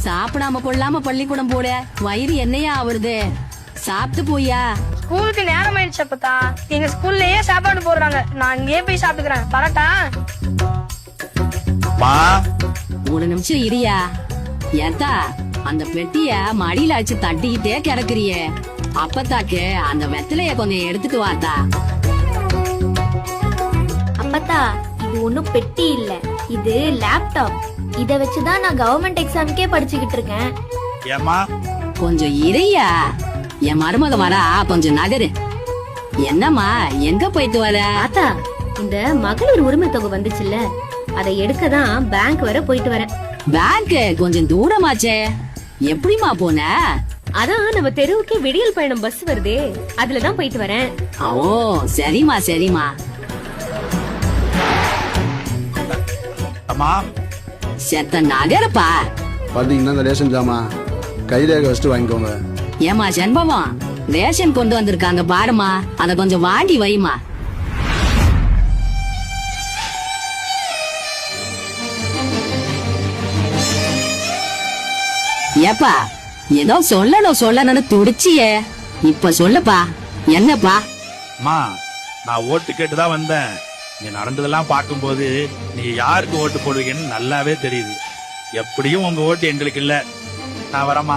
சாப்பிடாம கொள்ளாம பள்ளிக்கூடம் போல வயிறு என்னையா ஆவருது? சாப்பிட்டு போயா. ஸ்கூலுக்கு நேரம் ஆயிடுச்சு அப்பத்தா. எங்க ஸ்கூல்லயே சாப்பாடு போடுறாங்க. நான் இங்கேயே போய் சாப்பிட்டுக்கிறேன். பரட்டா? ஒரு நிமிஷம் இரியா. ஏத்தா அந்த பெட்டிய மடியில வச்சு தட்டிக்கிட்டே கிடக்குறியே. அப்பத்தாக்கு அந்த வெத்தலைய கொஞ்சம் எடுத்துட்டு வாத்தா. அப்பத்தா, இது ஒண்ணும் பெட்டி இல்ல, இது லேப்டாப். இத வச்சுதான் நான் கவர்மெண்ட் எக்ஸாமுக்கே படிச்சுக்கிட்டு இருக்கேன். ஏமா கொஞ்சம் இரியா. என் மருமக வரா, கொஞ்சம் நகரு. என்னம்மா எங்க போயிட்டு வர? ஆத்தா, இந்த மகளிர் உரிமை தொகை வந்துச்சுல்ல, அதை எடுக்கதான் பேங்க் வர போயிட்டு வரேன். பேங்க் கொஞ்சம் தூரமாச்சே, எப்படிமா போன? அதான் நம்ம தெருவுக்கே விடியல் பயணம் பஸ் வருதே, அதுலதான் போயிட்டு வரேன். ஓ சரிமா சரிமா. அம்மா செத்த நகரப்பா. பாத்தீங்கன்னா இந்த ரேஷன் ஜாமா கைரேகை வச்சுட்டு வாங்கிக்கோங்க. ஏமா செண்பவம், ரேஷன் கொண்டு வந்திருக்காங்க பாருமா, அத கொஞ்சம் வாங்கி வைமா. ஏப்பா ஏதோ சொல்லணும்னு துடிச்சியே, இப்ப சொல்லுப்பா, என்னப்பா? அம்மா நான் ஓட்டு கேட்டுதான் வந்தேன். நீ நடந்ததெல்லாம் பார்க்கும்போது நீ யாருக்கு ஓட்டு போடுவீங்கன்னு நல்லாவே தெரியுது. எப்படியும் உங்க ஓட்டு எங்களுக்கு இல்ல. நான் வரமா.